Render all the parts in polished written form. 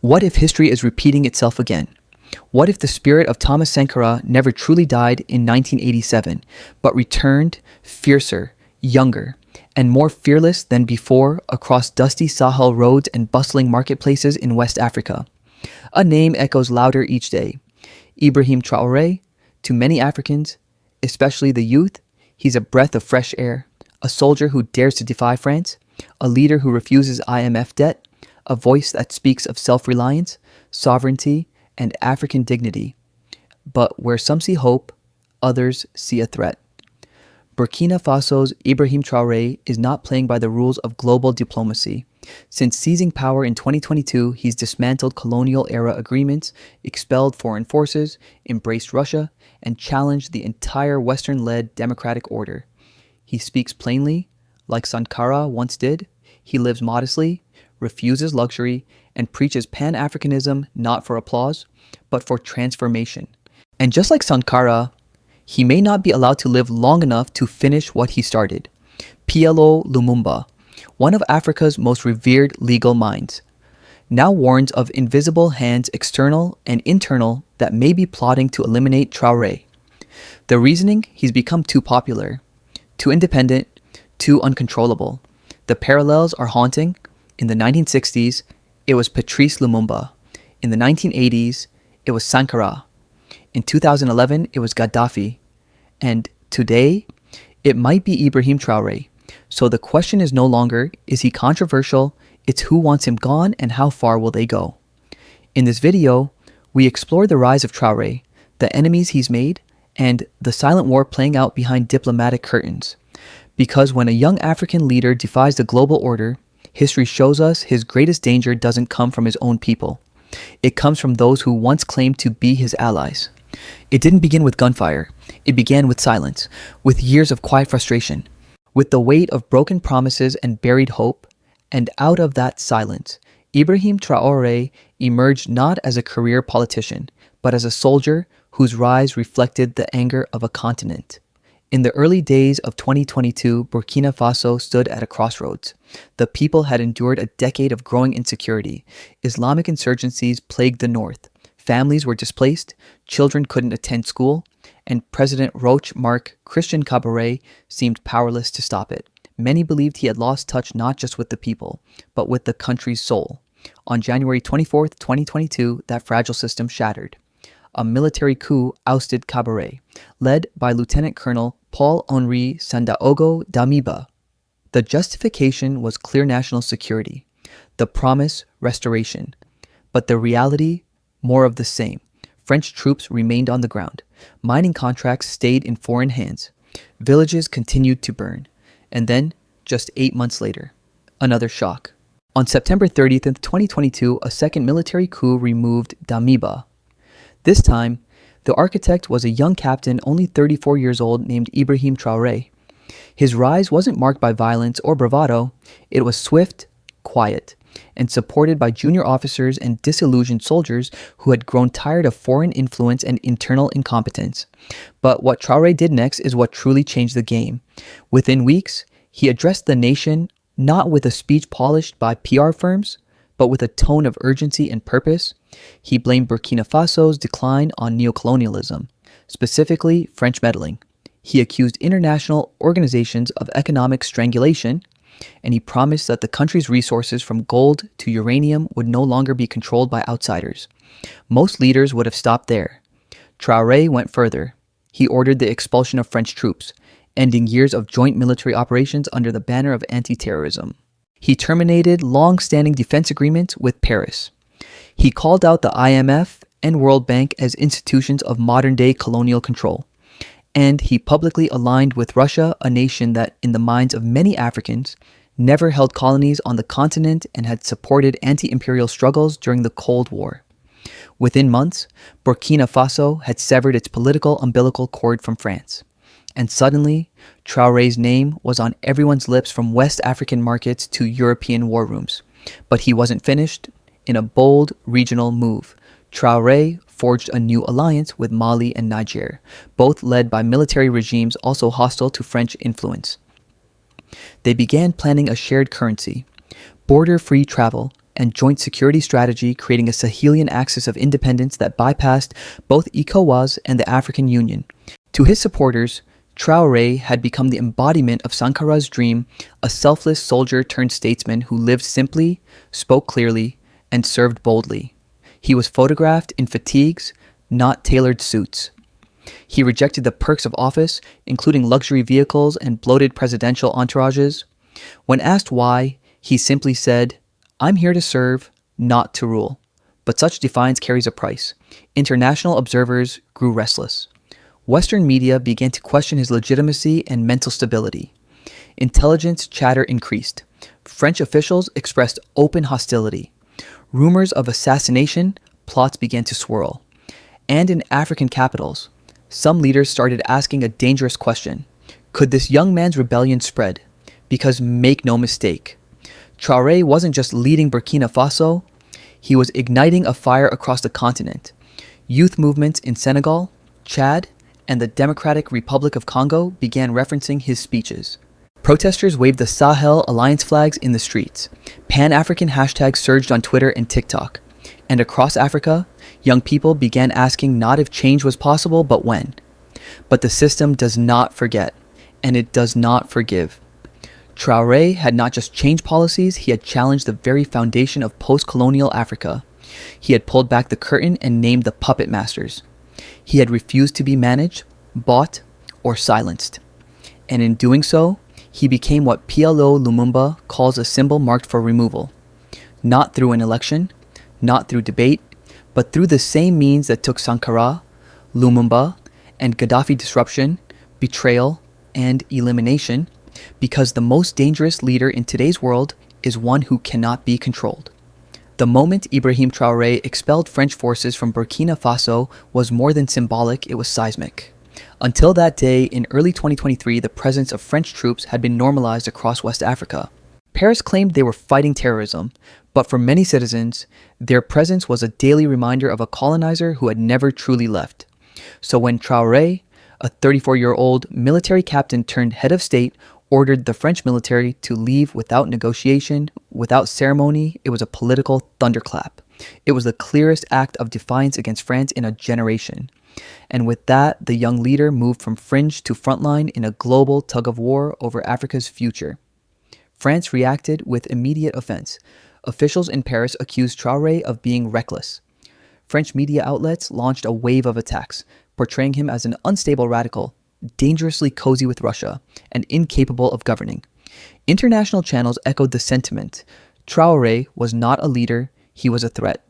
What if history is repeating itself again? What if the spirit of Thomas Sankara never truly died in 1987, but returned fiercer, younger, and more fearless than before across dusty Sahel roads and bustling marketplaces in West Africa? A name echoes louder each day. Ibrahim Traoré, to many Africans, especially the youth, he's a breath of fresh air, a soldier who dares to defy France, a leader who refuses IMF debt, a voice that speaks of self-reliance, sovereignty, and African dignity. But where some see hope, others see a threat. Burkina Faso's Ibrahim Traoré is not playing by the rules of global diplomacy. Since seizing power in 2022, he's dismantled colonial-era agreements, expelled foreign forces, embraced Russia, and challenged the entire Western-led democratic order. He speaks plainly, like Sankara once did. He lives modestly, refuses luxury, and preaches Pan-Africanism not for applause, but for transformation. And just like Sankara, he may not be allowed to live long enough to finish what he started. PLO Lumumba, one of Africa's most revered legal minds, now warns of invisible hands external and internal that may be plotting to eliminate Traoré. The reasoning: he's become too popular, too independent, too uncontrollable. The parallels are haunting. In the 1960s, it was Patrice Lumumba. In the 1980s, it was Sankara. In 2011, it was Gaddafi. And today, it might be Ibrahim Traoré. So the question is no longer, is he controversial? It's who wants him gone and how far will they go? In this video, we explore the rise of Traoré, the enemies he's made, and the silent war playing out behind diplomatic curtains. Because when a young African leader defies the global order, history shows us his greatest danger doesn't come from his own people. It comes from those who once claimed to be his allies. It didn't begin with gunfire. It began with silence, with years of quiet frustration, with the weight of broken promises and buried hope. And out of that silence, Ibrahim Traoré emerged not as a career politician, but as a soldier whose rise reflected the anger of a continent. In the early days of 2022, Burkina Faso stood at a crossroads. The people had endured a decade of growing insecurity. Islamic insurgencies plagued the north. Families were displaced, children couldn't attend school, and President Roch Marc Christian Kabore seemed powerless to stop it. Many believed he had lost touch not just with the people, but with the country's soul. On January 24, 2022, that fragile system shattered. A military coup ousted Kabore, led by Lieutenant Colonel Paul-Henri Sandaogo Damiba. The justification was clear: national security. The promise: restoration. But the reality: more of the same. French troops remained on the ground. Mining contracts stayed in foreign hands. Villages continued to burn. And then, just 8 months later, another shock. On September 30th, 2022, a second military coup removed Damiba. This time, the architect was a young captain only 34 years old named Ibrahim Traoré. His rise wasn't marked by violence or bravado. It was swift, quiet, and supported by junior officers and disillusioned soldiers who had grown tired of foreign influence and internal incompetence. But what Traoré did next is what truly changed the game. Within weeks, he addressed the nation not with a speech polished by PR firms, but with a tone of urgency and purpose. He blamed Burkina Faso's decline on neocolonialism, specifically French meddling. He accused international organizations of economic strangulation, and he promised that the country's resources from gold to uranium would no longer be controlled by outsiders. Most leaders would have stopped there. Traoré went further. He ordered the expulsion of French troops, ending years of joint military operations under the banner of anti-terrorism. He terminated long-standing defense agreements with Paris. He called out the IMF and World Bank as institutions of modern-day colonial control. And he publicly aligned with Russia, a nation that, in the minds of many Africans, never held colonies on the continent and had supported anti-imperial struggles during the Cold War. Within months, Burkina Faso had severed its political umbilical cord from France. And suddenly, Traoré's name was on everyone's lips, from West African markets to European war rooms. But he wasn't finished. In a bold regional move, Traoré forged a new alliance with Mali and Niger, both led by military regimes also hostile to French influence. They began planning a shared currency, border-free travel, and joint security strategy, creating a Sahelian axis of independence that bypassed both ECOWAS and the African Union. To his supporters, Traoré had become the embodiment of Sankara's dream, a selfless soldier turned statesman who lived simply, spoke clearly, and served boldly. He was photographed in fatigues, not tailored suits. He rejected the perks of office, including luxury vehicles and bloated presidential entourages. When asked why, he simply said, "I'm here to serve, not to rule." But such defiance carries a price. International observers grew restless. Western media began to question his legitimacy and mental stability. Intelligence chatter increased. French officials expressed open hostility. Rumors of assassination plots began to swirl. And in African capitals, some leaders started asking a dangerous question. Could this young man's rebellion spread? Because make no mistake, Traoré wasn't just leading Burkina Faso, he was igniting a fire across the continent. Youth movements in Senegal, Chad, and the Democratic Republic of Congo began referencing his speeches. Protesters waved the Sahel Alliance flags in the streets. Pan-African hashtags surged on Twitter and TikTok. And across Africa, young people began asking not if change was possible, but when. But the system does not forget, and it does not forgive. Traoré had not just changed policies, he had challenged the very foundation of post-colonial Africa. He had pulled back the curtain and named the puppet masters. He had refused to be managed, bought, or silenced. And in doing so, he became what PLO Lumumba calls a symbol marked for removal. Not through an election, not through debate, but through the same means that took Sankara, Lumumba, and Gaddafi disruption, betrayal, and elimination, because the most dangerous leader in today's world is one who cannot be controlled. The moment Ibrahim Traoré expelled French forces from Burkina Faso was more than symbolic, it was seismic. Until that day, in early 2023, the presence of French troops had been normalized across West Africa. Paris claimed they were fighting terrorism, but for many citizens, their presence was a daily reminder of a colonizer who had never truly left. So when Traoré, a 34-year-old military captain turned head of state, ordered the French military to leave without negotiation, without ceremony, it was a political thunderclap. It was the clearest act of defiance against France in a generation. And with that, the young leader moved from fringe to frontline in a global tug-of-war over Africa's future. France reacted with immediate offense. Officials in Paris accused Traoré of being reckless. French media outlets launched a wave of attacks, portraying him as an unstable radical, dangerously cozy with Russia, and incapable of governing. International channels echoed the sentiment. Traoré was not a leader, he was a threat.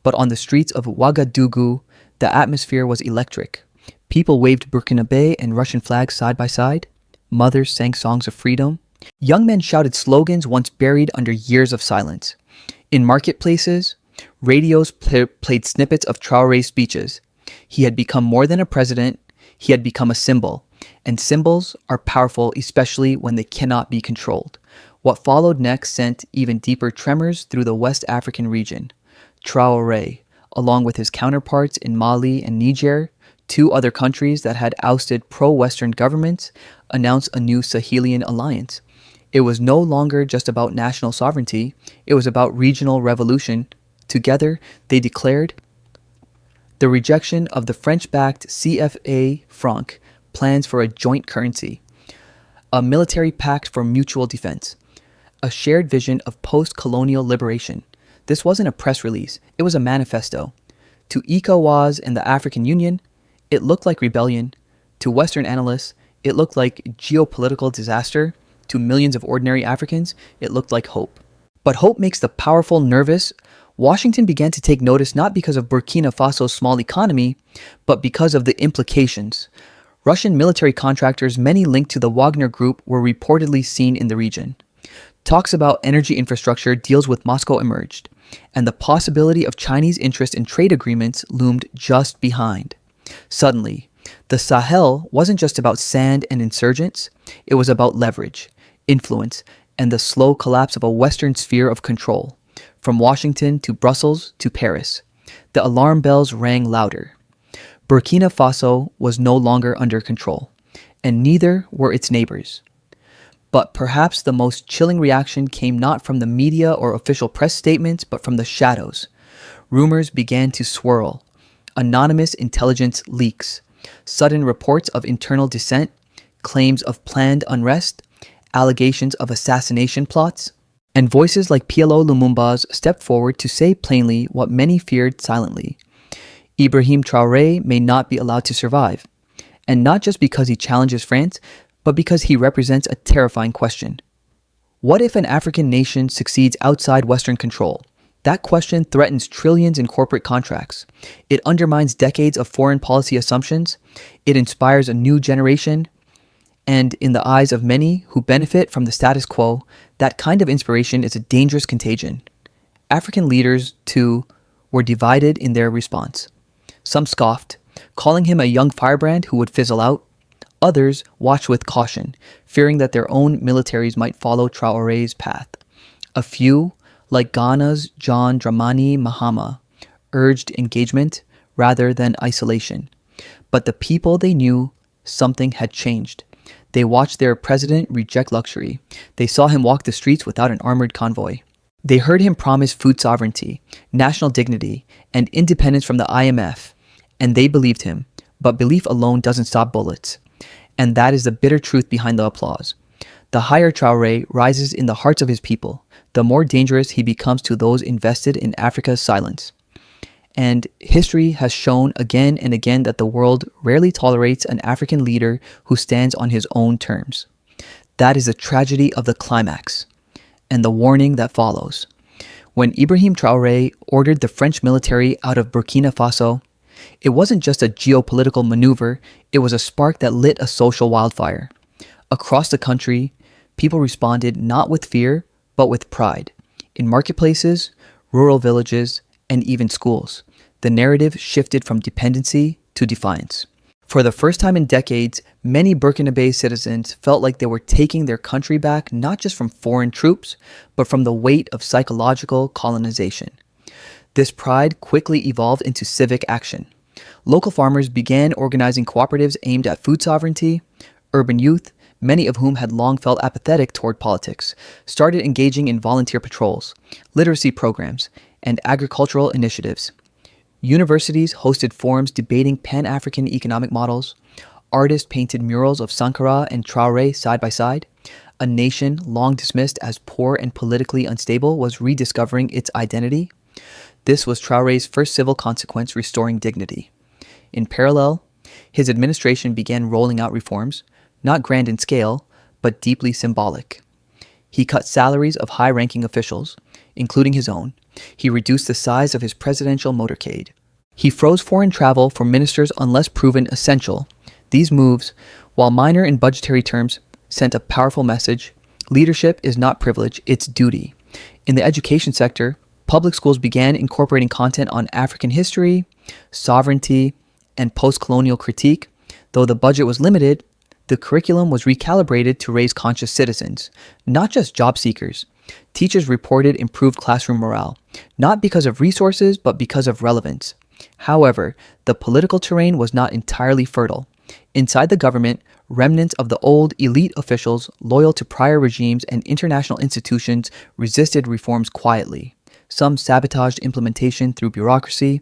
But on the streets of Ouagadougou, the atmosphere was electric. People waved Burkinabe and Russian flags side by side. Mothers sang songs of freedom. Young men shouted slogans once buried under years of silence. In marketplaces, radios played snippets of Traoré's speeches. He had become more than a president, he had become a symbol. And symbols are powerful, especially when they cannot be controlled. What followed next sent even deeper tremors through the West African region. Traoré, along with his counterparts in Mali and Niger, two other countries that had ousted pro-Western governments, announced a new Sahelian alliance. It was no longer just about national sovereignty, it was about regional revolution. Together, they declared the rejection of the French-backed CFA franc, plans for a joint currency, a military pact for mutual defense, a shared vision of post-colonial liberation. This wasn't a press release, it was a manifesto. To ECOWAS and the African Union, it looked like rebellion. To Western analysts, it looked like geopolitical disaster. To millions of ordinary Africans, it looked like hope. But hope makes the powerful nervous. Washington began to take notice not because of Burkina Faso's small economy, but because of the implications. Russian military contractors, many linked to the Wagner Group, were reportedly seen in the region. Talks about energy infrastructure deals with Moscow emerged, and the possibility of Chinese interest in trade agreements loomed just behind. Suddenly, the Sahel wasn't just about sand and insurgents, it was about leverage, influence, and the slow collapse of a Western sphere of control. From Washington to Brussels to Paris, the alarm bells rang louder. Burkina Faso was no longer under control, and neither were its neighbors. But perhaps the most chilling reaction came not from the media or official press statements, but from the shadows. Rumors began to swirl. Anonymous intelligence leaks, sudden reports of internal dissent, claims of planned unrest, allegations of assassination plots, and voices like PLO Lumumba's stepped forward to say plainly what many feared silently. Ibrahim Traoré may not be allowed to survive, and not just because he challenges France, but because he represents a terrifying question. What if an African nation succeeds outside Western control? That question threatens trillions in corporate contracts. It undermines decades of foreign policy assumptions. It inspires a new generation. And in the eyes of many who benefit from the status quo, that kind of inspiration is a dangerous contagion. African leaders, too, were divided in their response. Some scoffed, calling him a young firebrand who would fizzle out. Others watched with caution, fearing that their own militaries might follow Traoré's path. A few, like Ghana's John Dramani Mahama, urged engagement rather than isolation. But the people they knew, something had changed. They watched their president reject luxury. They saw him walk the streets without an armored convoy. They heard him promise food sovereignty, national dignity, and independence from the IMF. And they believed him. But belief alone doesn't stop bullets. And that is the bitter truth behind the applause. The higher Traoré rises in the hearts of his people, the more dangerous he becomes to those invested in Africa's silence. And history has shown again and again that the world rarely tolerates an African leader who stands on his own terms. That is the tragedy of the climax, and the warning that follows. When Ibrahim Traoré ordered the French military out of Burkina Faso, it wasn't just a geopolitical maneuver, it was a spark that lit a social wildfire. Across the country, people responded not with fear, but with pride. In marketplaces, rural villages, and even schools, the narrative shifted from dependency to defiance. For the first time in decades, many Burkinabe citizens felt like they were taking their country back not just from foreign troops, but from the weight of psychological colonization. This pride quickly evolved into civic action. Local farmers began organizing cooperatives aimed at food sovereignty. Urban youth, many of whom had long felt apathetic toward politics, started engaging in volunteer patrols, literacy programs, and agricultural initiatives. Universities hosted forums debating Pan-African economic models. Artists painted murals of Sankara and Traoré side by side. A nation long dismissed as poor and politically unstable was rediscovering its identity. This was Traoré's first civil consequence, restoring dignity. In parallel, his administration began rolling out reforms, not grand in scale, but deeply symbolic. He cut salaries of high-ranking officials, including his own. He reduced the size of his presidential motorcade. He froze foreign travel for ministers unless proven essential. These moves, while minor in budgetary terms, sent a powerful message. Leadership is not privilege, it's duty. In the education sector, public schools began incorporating content on African history, sovereignty, and post-colonial critique. Though the budget was limited, the curriculum was recalibrated to raise conscious citizens, not just job seekers. Teachers reported improved classroom morale, not because of resources, but because of relevance. However, the political terrain was not entirely fertile. Inside the government, remnants of the old elite officials loyal to prior regimes and international institutions resisted reforms quietly. Some sabotaged implementation through bureaucracy.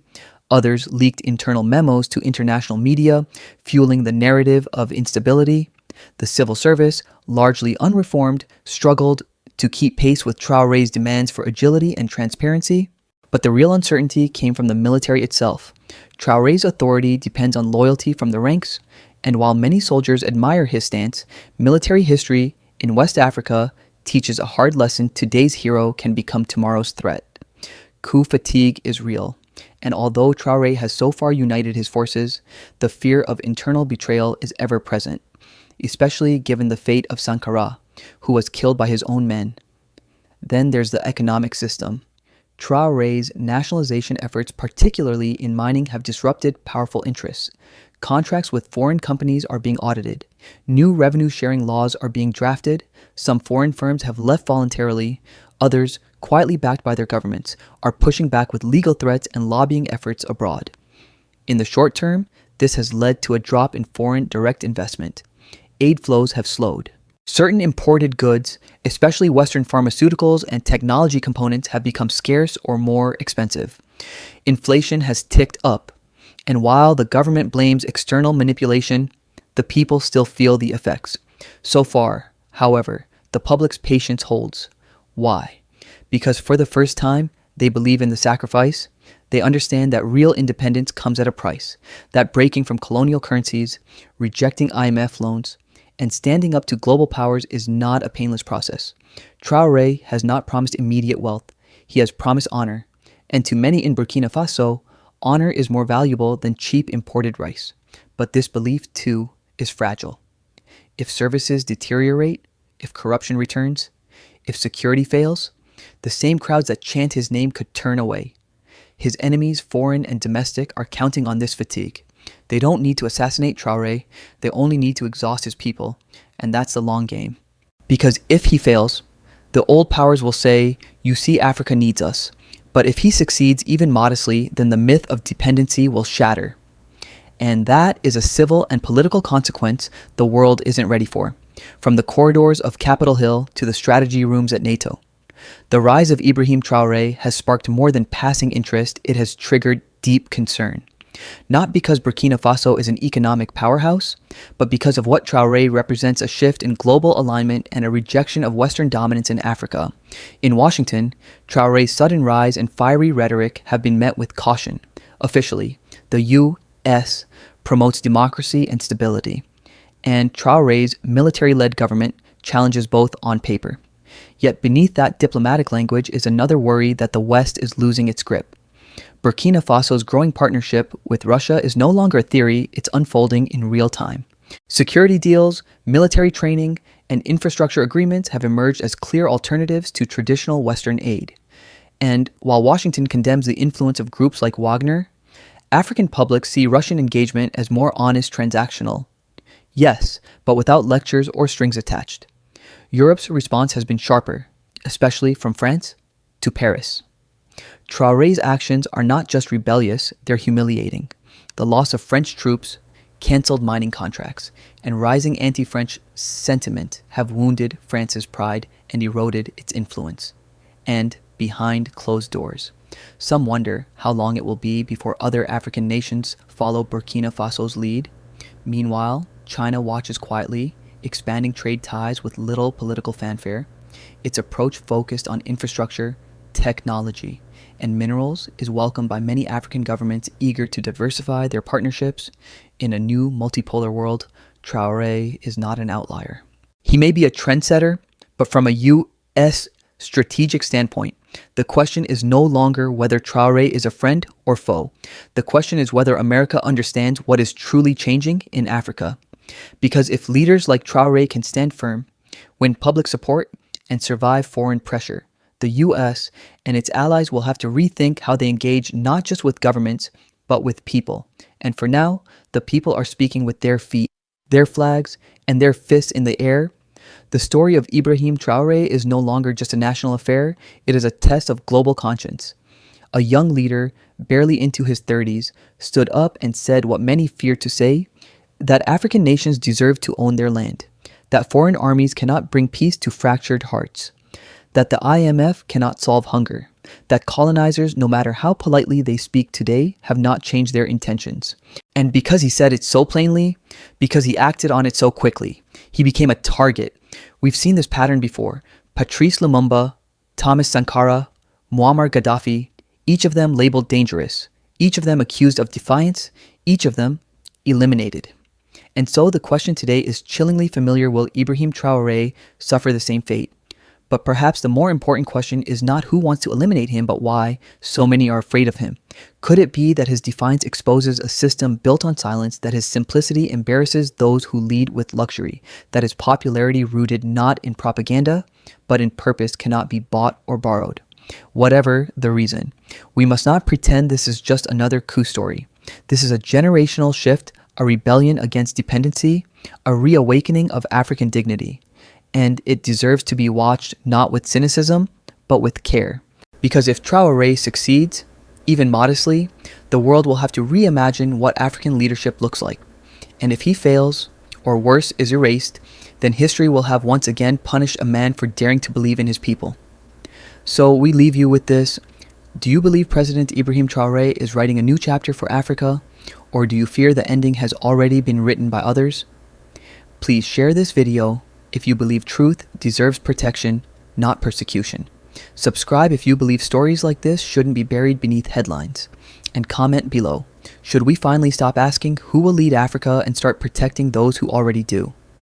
Others leaked internal memos to international media, fueling the narrative of instability. The civil service, largely unreformed, struggled to keep pace with Traoré's demands for agility and transparency. But the real uncertainty came from the military itself. Traoré's authority depends on loyalty from the ranks, and while many soldiers admire his stance, military history in West Africa teaches a hard lesson: today's hero can become tomorrow's threat. Coup fatigue is real, and although Traoré has so far united his forces, the fear of internal betrayal is ever present, especially given the fate of Sankara, who was killed by his own men. Then there's the economic system. Traoré's nationalization efforts, particularly in mining, have disrupted powerful interests. Contracts with foreign companies are being audited. New revenue-sharing laws are being drafted. Some foreign firms have left voluntarily. Others, quietly backed by their governments, are pushing back with legal threats and lobbying efforts abroad. In the short term, this has led to a drop in foreign direct investment. Aid flows have slowed. Certain imported goods, especially Western pharmaceuticals and technology components, have become scarce or more expensive. Inflation has ticked up, and while the government blames external manipulation, the people still feel the effects. So far, however, the public's patience holds. Why? Because for the first time, they believe in the sacrifice. They understand that real independence comes at a price, that breaking from colonial currencies, rejecting IMF loans, and standing up to global powers is not a painless process. Traoré has not promised immediate wealth. He has promised honor. And to many in Burkina Faso, honor is more valuable than cheap imported rice. But this belief, too, is fragile. If services deteriorate, if corruption returns, if security fails, the same crowds that chant his name could turn away. His enemies, foreign and domestic, are counting on this fatigue. They don't need to assassinate Traoré, they only need to exhaust his people, and that's the long game. Because if he fails, the old powers will say, "You see, Africa needs us." But if he succeeds even modestly, then the myth of dependency will shatter. And that is a civil and political consequence the world isn't ready for, from the corridors of Capitol Hill to the strategy rooms at NATO. The rise of Ibrahim Traoré has sparked more than passing interest, it has triggered deep concern. Not because Burkina Faso is an economic powerhouse, but because of what Traoré represents: a shift in global alignment and a rejection of Western dominance in Africa. In Washington, Traoré's sudden rise and fiery rhetoric have been met with caution. Officially, the U.S. promotes democracy and stability, and Traoré's military-led government challenges both on paper. Yet beneath that diplomatic language is another worry that the West is losing its grip. Burkina Faso's growing partnership with Russia is no longer a theory, it's unfolding in real time. Security deals, military training, and infrastructure agreements have emerged as clear alternatives to traditional Western aid. And while Washington condemns the influence of groups like Wagner, African publics see Russian engagement as more honest, transactional. Yes, but without lectures or strings attached. Europe's response has been sharper, especially from France to Paris. Traoré's actions are not just rebellious, they're humiliating. The loss of French troops, cancelled mining contracts, and rising anti-French sentiment have wounded France's pride and eroded its influence. And behind closed doors, some wonder how long it will be before other African nations follow Burkina Faso's lead. Meanwhile, China watches quietly, expanding trade ties with little political fanfare. Its approach focused on infrastructure, technology, and minerals is welcomed by many African governments eager to diversify their partnerships. In a new multipolar world, Traoré is not an outlier. He may be a trendsetter, but from a U.S. strategic standpoint, the question is no longer whether Traoré is a friend or foe. The question is whether America understands what is truly changing in Africa. Because if leaders like Traoré can stand firm, win public support, and survive foreign pressure, the U.S. and its allies will have to rethink how they engage not just with governments, but with people. And for now, the people are speaking with their feet, their flags, and their fists in the air. The story of Ibrahim Traoré is no longer just a national affair, it is a test of global conscience. A young leader, barely into his 30s, stood up and said what many fear to say, that African nations deserve to own their land, that foreign armies cannot bring peace to fractured hearts, that the IMF cannot solve hunger, that colonizers, no matter how politely they speak today, have not changed their intentions. And because he said it so plainly, because he acted on it so quickly, he became a target. We've seen this pattern before. Patrice Lumumba, Thomas Sankara, Muammar Gaddafi, each of them labeled dangerous, each of them accused of defiance, each of them eliminated. And so the question today is chillingly familiar: will Ibrahim Traoré suffer the same fate? But perhaps the more important question is not who wants to eliminate him, but why so many are afraid of him. Could it be that his defiance exposes a system built on silence, that his simplicity embarrasses those who lead with luxury, that his popularity rooted not in propaganda, but in purpose cannot be bought or borrowed? Whatever the reason, we must not pretend this is just another coup story. This is a generational shift, a rebellion against dependency, a reawakening of African dignity. And it deserves to be watched not with cynicism, but with care. Because if Traoré succeeds, even modestly, the world will have to reimagine what African leadership looks like. And if he fails, or worse, is erased, then history will have once again punished a man for daring to believe in his people. So we leave you with this. Do you believe President Ibrahim Traoré is writing a new chapter for Africa, or do you fear the ending has already been written by others? Please share this video if you believe truth deserves protection, not persecution. Subscribe if you believe stories like this shouldn't be buried beneath headlines. And comment below. Should we finally stop asking who will lead Africa and start protecting those who already do?